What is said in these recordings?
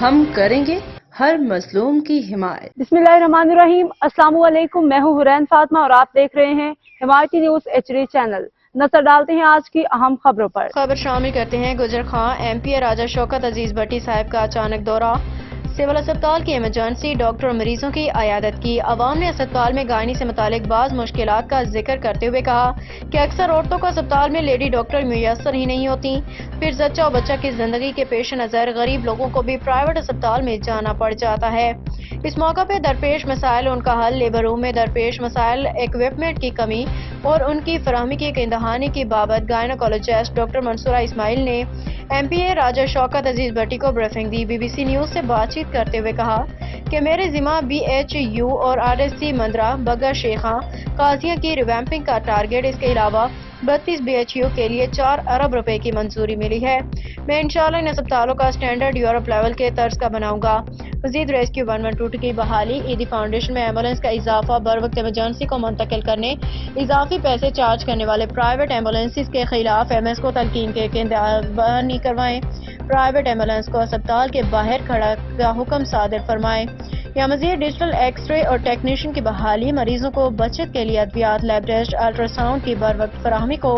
ہم کریں گے ہر مظلوم کی حمایت۔ بسم اللہ الرحمن الرحیم۔ السلام علیکم، میں ہوں حرین فاطمہ اور آپ دیکھ رہے ہیں حمایتی نیوز HD چینل۔ نظر ڈالتے ہیں آج کی اہم خبروں پر۔ خبر شامل کرتے ہیں گجر خان MP راجہ شوکت عزیز بھٹی صاحب کا اچانک دورہ، سول اسپتال کی ایمرجنسی، ڈاکٹر مریضوں کی عیادت کی۔ عوام نے اسپتال میں گائنی سے متعلق بعض مشکلات کا ذکر کرتے ہوئے کہا کہ اکثر عورتوں کو اسپتال میں لیڈی ڈاکٹر میسر ہی نہیں ہوتی، پھر زچہ و بچہ کی زندگی کے پیش نظر غریب لوگوں کو بھی پرائیویٹ اسپتال میں جانا پڑ جاتا ہے۔ اس موقع پہ درپیش مسائل، ان کا حل، لیبر روم میں درپیش مسائل، ایکوپمنٹ کی کمی اور ان کی فراہمی کی یقین دہانی کی بابت گائنیکولوجسٹ ڈاکٹر منصورہ اسماعیل نے MPA راجہ شوکت عزیز بھٹی کو بریفنگ دی۔ BBC نیوز سے بات چیت کرتے ہوئے کہا کہ میرے ذمہ BHU اور RSC مندرہ بگا شیخاں قاضیاں کی ریویمپنگ کا ٹارگٹ، اس کے علاوہ 32 BHU کے لیے 4 ارب روپے کی منظوری ملی ہے۔ میں انشاءاللہ ان اسپتالوں کا سٹینڈرڈ یورپ لیول کے طرز کا بناؤں گا۔ مزید ریسکیو 112 کی بحالی، عیدی فاؤنڈیشن میں ایمبولینس کا اضافہ، بروقت ایمرجنسی کو منتقل کرنے اضافی پیسے چارج کرنے والے پرائیویٹ ایمبولینسز کے خلاف MS کو تلقین کے دہانی کروائیں، پرائیویٹ ایمبولینس کو اسپتال کے باہر کھڑا کا حکم صادر فرمائیں، یا مزید ڈیجیٹل ایکس رے اور ٹیکنیشین کی بحالی، مریضوں کو بچت کے لیے ادویات، لیب ٹیسٹ، الٹرا ساؤنڈ کی بروقت فراہمی کو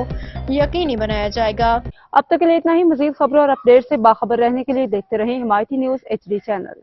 یقینی بنایا جائے گا۔ اب تک کے لیے اتنا ہی۔ مزید خبروں اور اپڈیٹ سے باخبر رہنے کے لیے دیکھتے رہیں حمایتی نیوز HD چینل۔